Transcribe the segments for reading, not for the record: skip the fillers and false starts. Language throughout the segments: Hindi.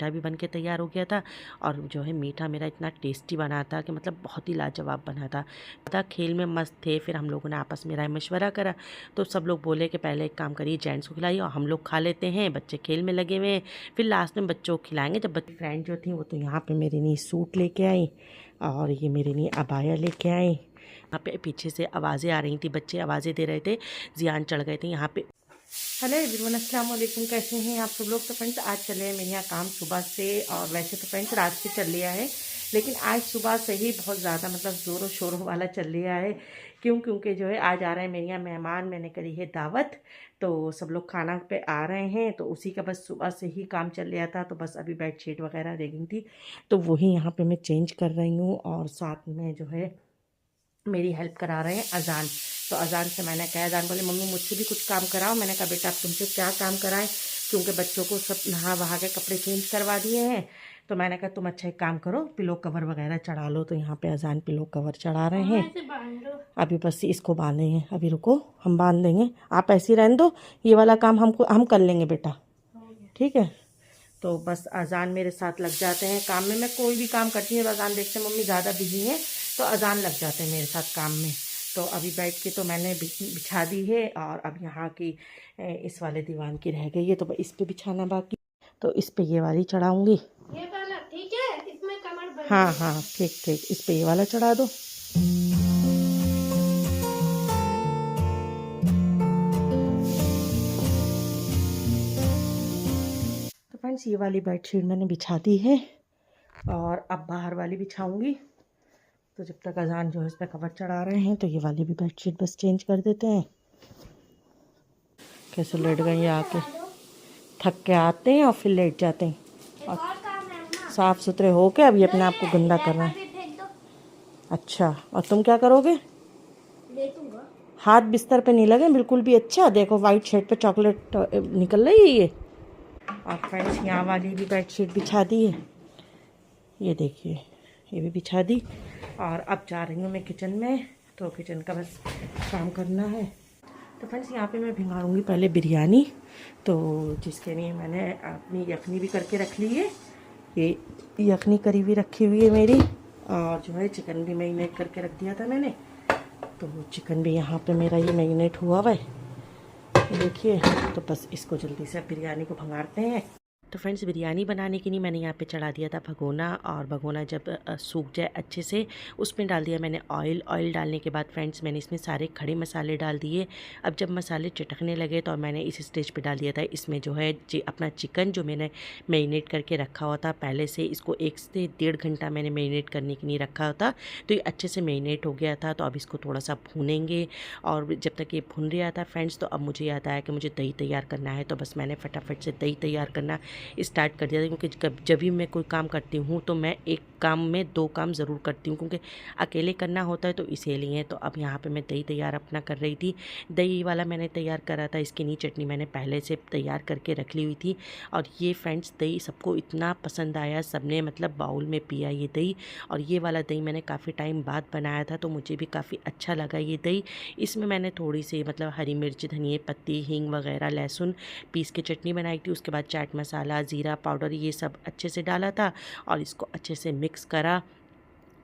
मीठा भी बन के तैयार हो गया था और जो है मीठा मेरा इतना टेस्टी बना था कि मतलब बहुत ही लाजवाब बना था। खेल में मस्त थे। फिर हम लोगों ने आपस में राय मशवरा करा तो सब लोग बोले कि पहले एक काम करिए जेंट्स को खिलाइए और हम लोग खा लेते हैं, बच्चे खेल में लगे हुए हैं, फिर लास्ट में बच्चों को खिलाएंगे। जब बच्ची फ्रेंड जो थी वो तो यहाँ पे मेरे लिए सूट लेके आई और ये मेरे लिए अबाया लेके आई। यहाँ पे पीछे से आवाज़ें आ रही थी, बच्चे आवाज़ें दे रहे थे, जियान चढ़ गए थे यहाँ पे। हेलो एवरीवन, अस्सलाम वालेकुम, कैसे हैं आप सब लोग। तो फ्रेंड्स आज चले हैं मेरे यहाँ काम सुबह से, और वैसे तो फ्रेंड्स रात से चल लिया है, लेकिन आज सुबह से ही बहुत ज़्यादा मतलब ज़ोरों शोरों वाला चल लिया है। क्योंकि जो है आज आ रहे हैं मेरे यहाँ मेहमान, मैंने करी है दावत, तो सब लोग खाना पे आ रहे हैं, तो उसी का बस सुबह से ही काम चल रहा था। तो बस अभी बेडशीट वगैरह रेडी थी तो वही यहाँ पे मैं चेंज कर रही हूँ, और साथ में जो है मेरी हेल्प करा रहे हैं अजान। तो अजान से मैंने कहा, अजान बोले मम्मी मुझसे भी कुछ काम कराओ। मैंने कहा बेटा अब तुमसे क्या काम कराएं, क्योंकि बच्चों को सब नहा वहा के कपड़े चेंज करवा दिए हैं। तो मैंने कहा तुम अच्छा एक काम करो, पिलो कवर वगैरह चढ़ा लो। तो यहाँ पे अजान पिलो कवर चढ़ा रहे हैं। अभी बस इसको बांधेंगे, अभी रुको हम बांध देंगे, आप ऐसे ही रहने दो, ये वाला काम हम कर लेंगे बेटा, ठीक है। तो बस अजान मेरे साथ लग जाते हैं काम में। मैं कोई भी काम करती हूँ अजान देखते मम्मी ज़्यादा बिजी हैं तो अजान लग जाते हैं मेरे साथ काम में। तो अभी बैठ के तो मैंने बिछा दी है, और अब यहाँ की इस वाले दीवान की रह गई है, तो इस पे बिछाना बाकी। तो इस पे ये वाली चढ़ाऊंगी, ये वाला ठीक है, इसमें कमर बंद हाँ है। हाँ ठीक ठीक, इस पे ये वाला चढ़ा दो। तो फ्रेंड्स ये वाली बेडशीट मैंने बिछा दी है, और अब बाहर वाली बिछाऊंगी। तो जब तक अजान जो है इस पर कवर चढ़ा रहे हैं, तो ये वाली भी बेडशीट बस चेंज कर देते हैं। कैसे लेट गई आके, थक के आते हैं और फिर लेट जाते हैं, एक और और काम है अम्मा। साफ सुथरे हो के अभी अपने आप को ये गंदा कर रहे डायपर हैं। भी फेंक दो। अच्छा, और तुम क्या करोगे। ले दूंगा। हाथ बिस्तर पे नहीं लगे बिल्कुल भी। अच्छा देखो वाइट शर्ट पे चॉकलेट निकल रही है ये। और फ्रेंड्स यहाँ वाली भी बेडशीट बिछा दी है, ये देखिए ये भी बिछा दी। और अब जा रही हूँ मैं किचन में, तो किचन का बस काम करना है। तो फ्रेंड्स यहाँ पे मैं भिंगाऊँगी पहले बिरयानी, तो जिसके लिए मैंने अपनी यखनी भी करके रख ली है। ये यखनी करी हुई रखी हुई है मेरी, और जो है चिकन भी मैरिनेट करके रख दिया था मैंने। तो चिकन भी यहाँ पे मेरा ये मैरिनेट हुआ हुआ है, देखिए। तो बस इसको जल्दी से बिरयानी को भंगारते हैं। तो फ्रेंड्स बिरयानी बनाने के लिए मैंने यहाँ पे चढ़ा दिया था भगोना, और भगोना जब सूख जाए अच्छे से उसमें डाल दिया मैंने ऑयल। ऑयल डालने के बाद फ्रेंड्स मैंने इसमें सारे खड़े मसाले डाल दिए। अब जब मसाले चटकने लगे तो मैंने इस स्टेज पे डाल दिया था इसमें जो है अपना चिकन, जो मैंने मैरिनेट करके रखा हुआ था पहले से। इसको 1 से 1.5 घंटा मैंने मैरिनेट करने के लिए रखा हुआ था, तो ये अच्छे से मैरिनेट हो गया था। तो अब इसको थोड़ा सा भूनेंगे, और जब तक ये भुन रहा था फ्रेंड्स, तो अब मुझे याद आया कि मुझे दही तैयार करना है। तो बस मैंने फटाफट से दही तैयार करना स्टार्ट कर दिया था, क्योंकि जब भी मैं कोई काम करती हूँ तो मैं एक काम में 2 काम ज़रूर करती हूँ, क्योंकि अकेले करना होता है, तो इसीलिए। तो अब यहाँ पे मैं दही तैयार अपना कर रही थी। दही वाला मैंने तैयार करा था, इसकी नहीं चटनी मैंने पहले से तैयार करके रख ली हुई थी। और ये फ्रेंड्स दही सबको इतना पसंद आया, सबने मतलब बाउल में पिया ये दही। और ये वाला दही मैंने काफ़ी टाइम बाद बनाया था, तो मुझे भी काफ़ी अच्छा लगा ये दही। इसमें मैंने थोड़ी सी मतलब हरी मिर्च, धनिया पत्ती, हींग वगैरह, लहसुन पीस के चटनी बनाई थी। उसके बाद चाट मसाला, ज़ीरा पाउडर, ये सब अच्छे से डाला था, और इसको अच्छे से मिक्स करा।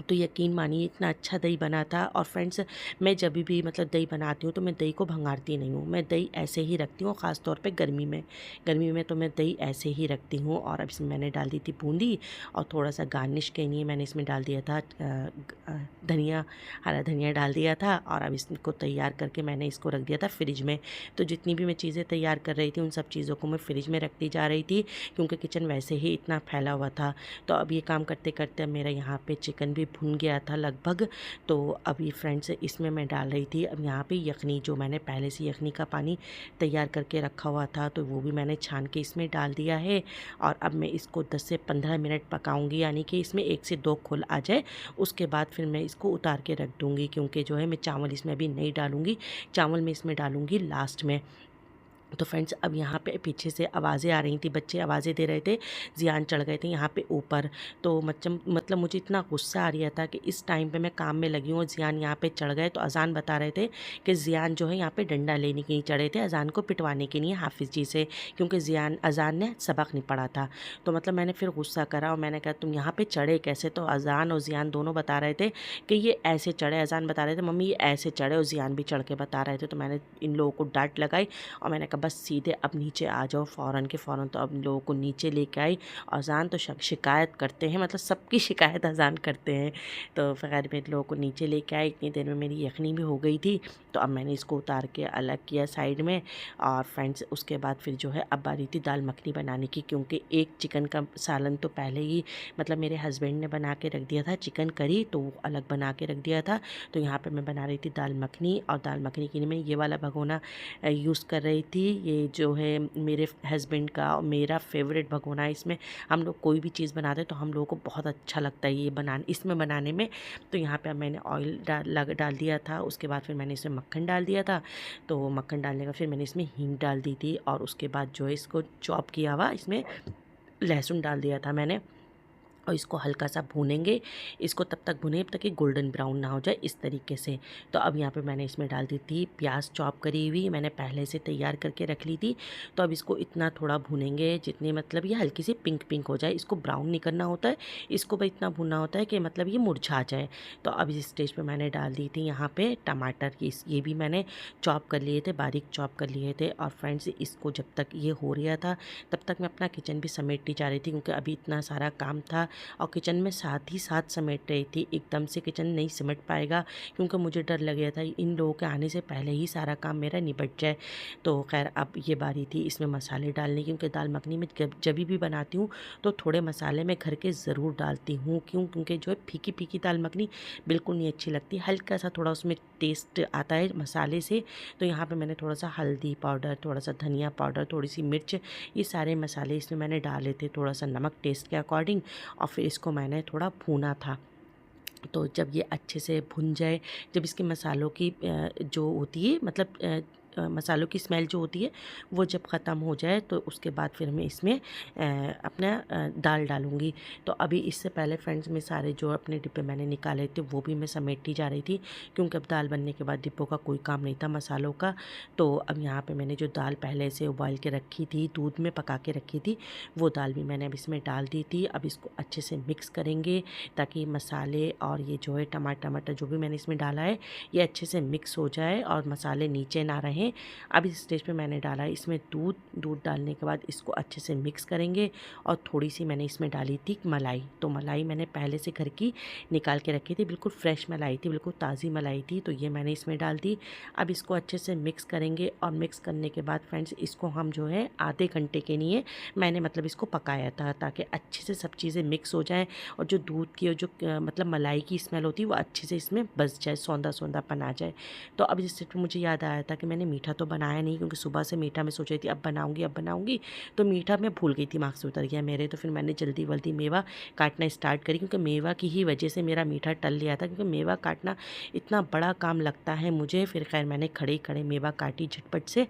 तो यकीन मानिए इतना अच्छा दही बना था। और फ्रेंड्स मैं जब भी मतलब दही बनाती हूँ तो मैं दही को भंगारती नहीं हूँ, मैं दही ऐसे ही रखती हूँ, ख़ास तौर पे गर्मी में तो मैं दही ऐसे ही रखती हूँ। और अब इसमें मैंने डाल दी थी बूंदी, और थोड़ा सा गार्निश के लिए मैंने इसमें डाल दिया था धनिया, हरा धनिया डाल दिया था। और अब इसको तैयार करके मैंने इसको रख दिया था फ्रिज में। तो जितनी भी मैं चीज़ें तैयार कर रही थी उन सब चीज़ों को मैं फ्रिज में रखती जा रही थी, क्योंकि किचन वैसे ही इतना फैला हुआ था। तो अब ये काम करते करते मेरा यहाँ पे चिकन भी भुन गया था लगभग। तो अभी फ्रेंड्स इसमें मैं डाल रही थी अब यहाँ पे यखनी, जो मैंने पहले से यखनी का पानी तैयार करके रखा हुआ था, तो वो भी मैंने छान के इसमें डाल दिया है। और अब मैं इसको 10 से 15 मिनट पकाऊंगी, यानी कि इसमें 1 से 2 खोल आ जाए, उसके बाद फिर मैं इसको उतार के रख दूँगी। क्योंकि जो है मैं चावल इसमें अभी नहीं डालूँगी, चावल मैं इसमें डालूँगी लास्ट में। तो फ्रेंड्स अब यहाँ पे पीछे से आवाज़ें आ रही थी, बच्चे आवाज़ें दे रहे थे, ज़ियान चढ़ गए थे यहाँ पे ऊपर। तो मतलब मुझे इतना गुस्सा आ रहा था कि इस टाइम पे मैं काम में लगी हूँ, ज़ियान यहाँ पे चढ़ गए। तो अजान बता रहे थे कि ज़ियान जो है यहाँ पे डंडा लेने के लिए चढ़े थे, अजान को पिटवाने के लिए हाफिज़ जी से, क्योंकि ज़ियान अजान ने सबक नहीं पढ़ा था। तो मतलब मैंने फिर गुस्सा करा और मैंने कहा तुम यहाँ पर चढ़े कैसे? तो अजान और ज़ियान दोनों बता रहे थे कि ये ऐसे चढ़े। अजान बता रहे थे मम्मी ये ऐसे चढ़े, और ज़ियान भी चढ़ के बता रहे थे। तो मैंने इन लोगों को डांट लगाई और मैंने कहा बस सीधे अब नीचे आ जाओ फ़ौरन के फ़ौरन। तो अब लोगों को नीचे लेके आई। अजान तो शिकायत करते हैं, मतलब सबकी शिकायत अजान करते हैं। तो फ़ैर मैं लोगों को नीचे लेके आई, इतनी देर में मेरी यखनी भी हो गई थी। तो अब मैंने इसको उतार के अलग किया साइड में। और फ्रेंड्स उसके बाद फिर जो है अब बारी थी दाल मखनी बनाने की, क्योंकि एक चिकन का सालन तो पहले ही मतलब मेरे हस्बैंड ने बना के रख दिया था, चिकन करी तो वो अलग बना के रख दिया था। तो यहाँ पर मैं बना रही थी दाल मखनी, और दाल मखनी के लिए मैं ये वाला भगोना यूज़ कर रही थी। ये जो है मेरे हस्बैंड का और मेरा फेवरेट भगोना है। इसमें हम लोग कोई भी चीज़ बनाते हैं तो हम लोगों को बहुत अच्छा लगता है ये इसमें बनाने में। तो यहाँ पे मैंने ऑयल डाल दिया था, उसके बाद फिर मैंने इसमें मक्खन डाल दिया था। तो मक्खन डालने का फिर मैंने इसमें हींग डाल दी थी, और उसके बाद जो है इसको चॉप किया हुआ इसमें लहसुन डाल दिया था मैंने, और इसको हल्का सा भूनेंगे। इसको तब तक भुने जब तक कि गोल्डन ब्राउन ना हो जाए, इस तरीके से। तो अब यहाँ पे मैंने इसमें डाल दी थी प्याज चॉप करी हुई, मैंने पहले से तैयार करके रख ली थी। तो अब इसको इतना थोड़ा भूनेंगे जितनी मतलब ये हल्की सी पिंक पिंक हो जाए, इसको ब्राउन नहीं करना होता है, इसको बस इतना भूनना होता है कि मतलब ये मुरझा जाए। तो अब इस स्टेज पर मैंने डाल दी थी यहाँ पर टमाटर की, ये भी मैंने चॉप कर लिए थे, बारीक चॉप कर लिए थे। और फ्रेंड्स इसको जब तक ये हो रहा था तब तक मैं अपना किचन भी समेटती जा रही थी, क्योंकि अभी इतना सारा काम था और किचन में साथ ही साथ समेट रही थी। एकदम से किचन नहीं समेट पाएगा, क्योंकि मुझे डर लग गया था इन लोगों के आने से पहले ही सारा काम मेरा निपट जाए। तो खैर अब ये बारी थी इसमें मसाले डालने की, क्योंकि दाल मखनी में जब भी बनाती हूँ तो थोड़े मसाले मैं घर के ज़रूर डालती हूँ। क्योंकि जो है फीकी फीकी दाल मखनी बिल्कुल नहीं अच्छी लगती, हल्का सा थोड़ा उसमें टेस्ट आता है मसाले से। तो यहाँ पर मैंने थोड़ा सा हल्दी पाउडर, थोड़ा सा धनिया पाउडर, थोड़ी सी मिर्च, ये सारे मसाले इसमें मैंने डाले थे, थोड़ा सा नमक टेस्ट के अकॉर्डिंग। और फिर इसको मैंने थोड़ा भूना था। तो जब ये अच्छे से भुन जाए, जब इसके मसालों की जो होती है मतलब मसालों की स्मेल जो होती है वो जब ख़त्म हो जाए, तो उसके बाद फिर मैं इसमें अपना दाल डालूँगी। तो अभी इससे पहले फ्रेंड्स मैं सारे जो अपने डिब्बे मैंने निकाले थे वो भी मैं समेटती जा रही थी, क्योंकि अब दाल बनने के बाद डिब्बों का कोई काम नहीं था मसालों का। तो अब यहाँ पे मैंने जो दाल पहले से उबाल के रखी थी, दूध में पका के रखी थी, वो दाल भी मैंने अब इसमें डाल दी थी। अब इसको अच्छे से मिक्स करेंगे ताकि मसाले और ये जो है टमाटर जो भी मैंने इसमें डाला है ये अच्छे से मिक्स हो जाए और मसाले नीचे ना रहें। अब इस स्टेज पे मैंने डाला है इसमें दूध डालने के बाद इसको अच्छे से मिक्स करेंगे। और थोड़ी सी मैंने इसमें डाली थी मलाई, तो मलाई मैंने पहले से घर की निकाल के रखी थी, बिल्कुल फ्रेश मलाई थी, बिल्कुल ताज़ी मलाई थी, तो ये मैंने इसमें डाल दी। अब इसको अच्छे से मिक्स करेंगे, और मिक्स करने के बाद फ्रेंड्स इसको हम जो है आधे घंटे के लिए मैंने मतलब इसको पकाया था, ताकि अच्छे से सब चीज़ें मिक्स हो जाएँ और जो दूध की और जो मतलब मलाई की स्मेल होती है वो अच्छे से इसमें बस जाए, सौंधापन आ जाए। तो अब इस स्टेज पे मुझे याद आया था कि मैंने मीठा तो बनाया नहीं, क्योंकि सुबह से मीठा मैं सोच रही थी अब बनाऊंगी, तो मीठा मैं भूल गई थी, मार्क्स से उतर गया मेरे। तो फिर मैंने जल्दी मेवा काटना स्टार्ट करी, क्योंकि मेवा की ही वजह से मेरा मीठा टल लिया था, क्योंकि मेवा काटना इतना बड़ा काम लगता है मुझे। फिर खैर मैंने खड़े मेवा काटी झटपट से,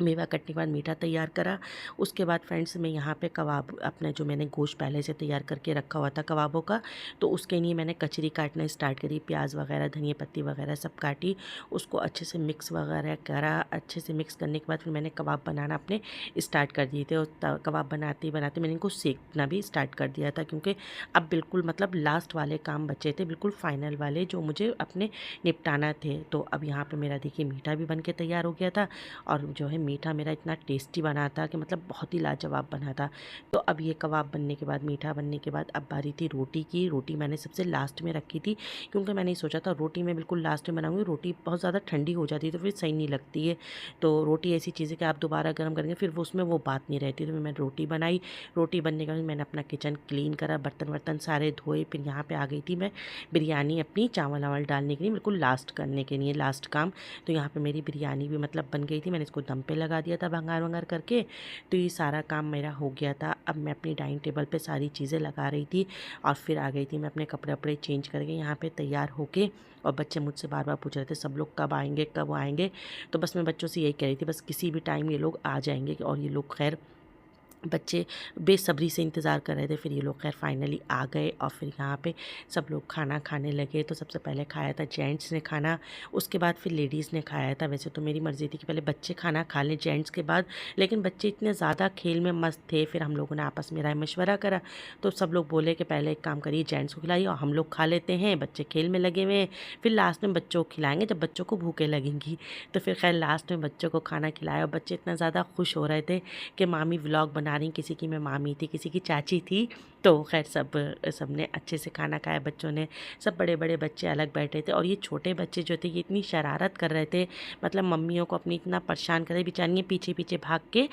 मेवा कटने के बाद मीठा तैयार करा। उसके बाद फ्रेंड्स मैं यहाँ पे कबाब, अपना जो मैंने गोश्त पहले से तैयार करके रखा हुआ था कबाबों का, तो उसके लिए मैंने कचरी काटना स्टार्ट करी, प्याज वगैरह धनिया पत्ती वगैरह सब काटी, उसको अच्छे से मिक्स वगैरह करा। अच्छे से मिक्स करने के बाद फिर मैंने कबाब बनाना अपने स्टार्ट कर दिए थे, और कबाब बनाते मैंने इनको सेकना भी स्टार्ट कर दिया था, क्योंकि अब बिल्कुल मतलब लास्ट वाले काम बचे थे, बिल्कुल फाइनल वाले जो मुझे अपने निपटाना थे। तो अब यहाँ पर मेरा देखिए मीठा भी बन के तैयार हो गया था, और जो है मीठा मेरा इतना टेस्टी बना था कि मतलब बहुत ही लाजवाब बना था। तो अब ये कबाब बनने के बाद, मीठा बनने के बाद, अब बारी थी रोटी की। रोटी मैंने सबसे लास्ट में रखी थी, क्योंकि मैंने सोचा था रोटी मैं बिल्कुल लास्ट में बनाऊंगी, रोटी बहुत ज़्यादा ठंडी हो जाती है तो फिर सही नहीं लगती है। तो रोटी ऐसी चीज़ है कि आप दोबारा गर्म करेंगे फिर वो उसमें वो बात नहीं रहती। तो मैंने रोटी बनाई, रोटी बनने के बाद मैंने अपना किचन क्लीन करा, बर्तन सारे धोए। फिर यहाँ पर आ गई थी मैं बिरयानी अपनी चावल वावल डालने के लिए, बिल्कुल लास्ट करने के लिए, लास्ट काम। तो यहाँ पर मेरी बिरयानी भी मतलब बन गई थी, मैंने इसको दम पे पे लगा दिया था भंगार वंगार करके। तो ये सारा काम मेरा हो गया था। अब मैं अपनी डाइनिंग टेबल पे सारी चीज़ें लगा रही थी और फिर आ गई थी मैं अपने कपड़े वपड़े चेंज करके यहाँ पे तैयार होके। और बच्चे मुझसे बार बार पूछ रहे थे सब लोग कब आएंगे कब आएंगे। तो बस मैं बच्चों से यही कह रही थी बस किसी भी टाइम ये लोग आ जाएंगे। और ये लोग खैर बच्चे बेसब्री से इंतज़ार कर रहे थे। फिर ये लोग खैर फाइनली आ गए और फिर यहाँ पे सब लोग खाना खाने लगे। तो सबसे पहले खाया था जेंट्स ने खाना, उसके बाद फिर लेडीज़ ने खाया था। वैसे तो मेरी मर्ज़ी थी कि पहले बच्चे खाना खा लें जेंट्स के बाद, लेकिन बच्चे इतने ज़्यादा खेल में मस्त थे। फिर हम लोगों ने आपस में राय मशवरा करा तो सब लोग बोले कि पहले एक काम करिए जेंट्स को खिलाइए और हम लोग खा लेते हैं, बच्चे खेल में लगे हुए हैं, फिर लास्ट में बच्चों को खिलाएंगे जब बच्चों को भूखे लगेंगी। तो फिर खैर लास्ट में बच्चों को खाना खिलाया और बच्चे इतना ज़्यादा खुश हो रहे थे कि मामी व्लॉग बना रही, किसी की मैं मामी थी किसी की चाची थी। तो खैर सबने अच्छे से खाना खाया बच्चों ने। सब बड़े बड़े बच्चे अलग बैठे थे और ये छोटे बच्चे जो थे ये इतनी शरारत कर रहे थे, मतलब मम्मियों को अपनी इतना परेशान कर रहे, बेचारियाँ पीछे पीछे भाग के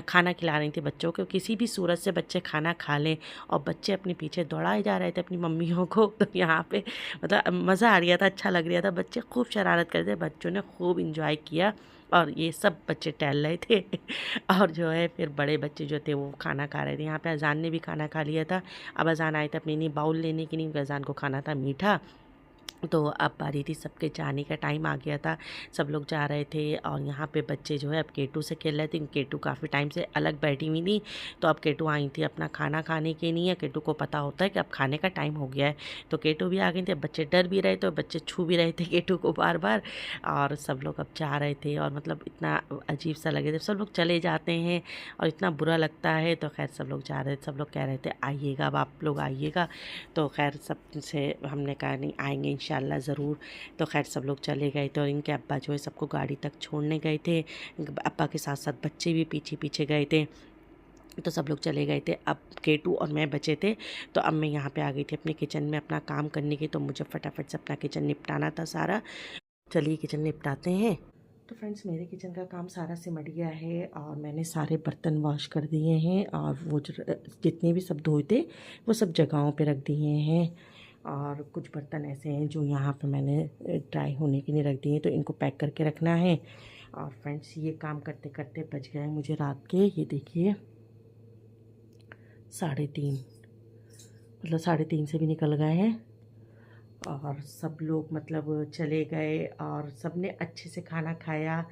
खाना खिला रही थी बच्चों को। किसी भी सूरत से बच्चे खाना खा लें और बच्चे अपने पीछे दौड़ाए जा रहे थे अपनी मम्मियों को। तो यहाँ पे मतलब मज़ा आ रहा था, अच्छा लग रहा था। बच्चे खूब शरारत कर रहे थे, बच्चों ने खूब इंजॉय किया और ये सब बच्चे टहल रहे थे। और जो है फिर बड़े बच्चे जो थे वो खाना खा रहे थे। यहाँ पे अजान ने भी खाना खा लिया था। अब अजान आए थे अपने नहीं बाउल लेने की, नहीं अजान को खाना था मीठा। तो अब बारी थी सबके जाने का टाइम आ गया था, सब लोग जा रहे थे। और यहाँ पे बच्चे जो है अब केटू से खेल रहे थे। केटू काफ़ी टाइम से अलग बैठी हुई थी, तो अब केटू आई थी अपना खाना खाने के लिए। केटू को पता होता है कि अब खाने का टाइम हो गया है, तो केटू भी आ गई थी। बच्चे डर भी रहे थे, बच्चे छू भी रहे थे केटू को बार बार। और सब लोग अब जा रहे थे और मतलब इतना अजीब सा लगे थे, सब लोग चले जाते हैं और इतना बुरा लगता है। तो खैर सब लोग जा रहे थे, सब लोग कह रहे थे आइएगा अब आप लोग आइएगा। तो खैर सबसे हमने कहा नहीं आएंगे इंशाल्लाह ज़रूर। तो खैर सब लोग चले गए थे और इनके अब्बा जो है सबको गाड़ी तक छोड़ने गए थे। अब्बा के साथ साथ बच्चे भी पीछे पीछे गए थे। तो सब लोग चले गए थे, अब केटू और मैं बचे थे। तो अब मैं यहाँ पे आ गई थी अपने किचन में अपना काम करने की। तो मुझे फटाफट से अपना किचन निपटाना था सारा। चलिए किचन निपटाते हैं। तो फ्रेंड्स मेरे किचन का काम सारा सिमट गया है और मैंने सारे बर्तन वॉश कर दिए हैं और वो जितने भी सब धोए थे वो सब जगहों पे रख दिए हैं। और कुछ बर्तन ऐसे हैं जो यहाँ पे मैंने ड्राई होने के लिए रख दिए हैं, तो इनको पैक करके रखना है। और फ्रेंड्स ये काम करते करते बज गए मुझे रात के, ये देखिए 3:30, मतलब 3:30 से भी निकल गए हैं। और सब लोग मतलब चले गए और सब ने अच्छे से खाना खाया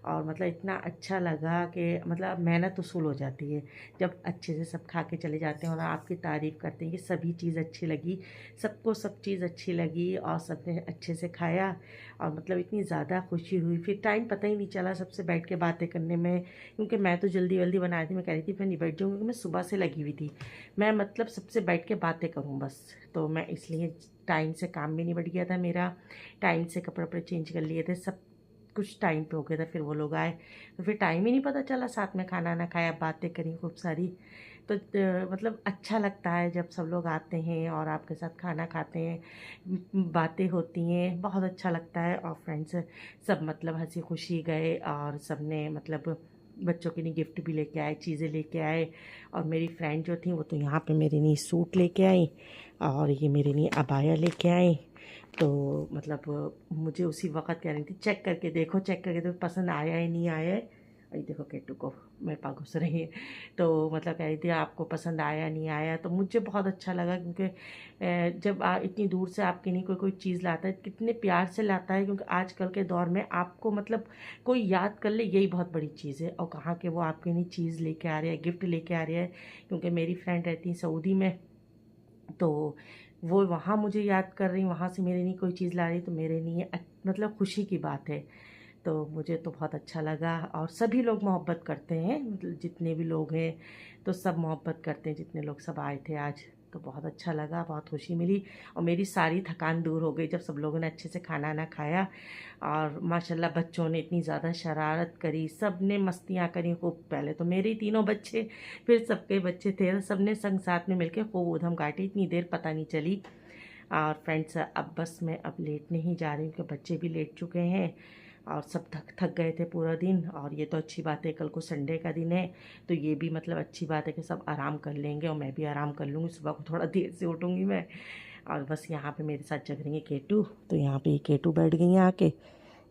और मतलब इतना अच्छा लगा कि मतलब मेहनत वसूल हो जाती है जब अच्छे से सब खा के चले जाते हैं और आपकी तारीफ़ करते हैं कि सभी चीज़ अच्छी लगी, सबको सब चीज़ अच्छी लगी और सबने अच्छे से खाया। और मतलब इतनी ज़्यादा खुशी हुई, फिर टाइम पता ही नहीं चला सबसे बैठ के बातें करने में, क्योंकि मैं तो जल्दी जल्दी बना रही थी। मैं कह रही थी मैं निबट जाऊँगी क्योंकि मैं सुबह से लगी हुई थी, मैं मतलब सबसे बैठ के बातें करूँ बस। तो मैं इसलिए टाइम से काम भी निबट गया था मेरा, टाइम से कपड़े वपड़े चेंज कर लिए थे, सब कुछ टाइम पे हो गया था। फिर वो लोग आए तो फिर टाइम ही नहीं पता चला, साथ में खाना ना खाया, बातें करी खूब सारी। तो मतलब अच्छा लगता है जब सब लोग आते हैं और आपके साथ खाना खाते हैं, बातें होती हैं, बहुत अच्छा लगता है। और फ्रेंड्स सब मतलब हंसी खुशी गए और सब ने मतलब बच्चों के लिए गिफ्ट भी लेके आए, चीज़ें लेके आए। और मेरी फ्रेंड जो थी वो तो यहाँ पे मेरे लिए सूट लेके आई और ये मेरे लिए अबाया लेके आई। तो मतलब मुझे उसी वक्त कह रही थी चेक करके देखो, चेक करके देखो पसंद आया है नहीं आया है। अरे देखो केटू को मेरे पास घुस रही है। तो मतलब कह रही थी आपको पसंद आया नहीं आया। तो मुझे बहुत अच्छा लगा क्योंकि जब इतनी दूर से आपके लिए कोई चीज़ लाता है कितने प्यार से लाता है, क्योंकि आजकल के दौर में आपको मतलब कोई याद कर ले यही बहुत बड़ी चीज़ है। और कहाँ के वो आपके लिए चीज़ लेके आ रहे हैं, गिफ्ट लेके आ रहे हैं। क्योंकि मेरी फ्रेंड रहती है सऊदी में, तो वो वहाँ मुझे याद कर रही, वहाँ से मेरे लिए कोई चीज़ ला रही, तो मेरे लिए मतलब खुशी की बात है। तो मुझे तो बहुत अच्छा लगा। और सभी लोग मोहब्बत करते हैं, मतलब जितने भी लोग हैं तो सब मोहब्बत करते हैं, जितने लोग सब आए थे आज। तो बहुत अच्छा लगा, बहुत खुशी मिली और मेरी सारी थकान दूर हो गई जब सब लोगों ने अच्छे से खाना ना खाया। और माशाल्लाह बच्चों ने इतनी ज़्यादा शरारत करी, सब ने मस्तियाँ करी खूब। पहले तो मेरे ही 3 बच्चे, फिर सबके बच्चे थे, सब ने संग साथ में मिलकर खूब ऊधम काटी, इतनी देर पता नहीं चली। और फ्रेंड्स अब बस मैं अब लेटने ही जा रही हूँ क्योंकि बच्चे भी लेट चुके हैं और सब थक गए थे पूरा दिन। और ये तो अच्छी बात है, कल को संडे का दिन है, तो ये भी मतलब अच्छी बात है कि सब आराम कर लेंगे और मैं भी आराम कर लूँगी। सुबह को थोड़ा देर से उठूँगी मैं। और बस यहाँ पे मेरे साथ जग रही है केटू, तो यहाँ पे ये केटू बैठ गई हैं आके,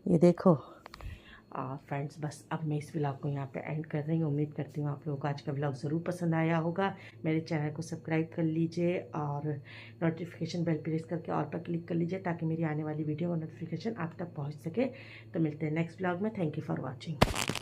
ये देखो। फ्रेंड्स बस अब मैं इस व्लॉग को यहाँ पे एंड कर रही हूँ। उम्मीद करती हूँ आप लोगों को आज का व्लॉग ज़रूर पसंद आया होगा। मेरे चैनल को सब्सक्राइब कर लीजिए और नोटिफिकेशन बेल प्रेस करके ऑल पर क्लिक कर लीजिए ताकि मेरी आने वाली वीडियो का नोटिफिकेशन आप तक पहुँच सके। तो मिलते हैं नेक्स्ट व्लॉग में। Thank you for watching.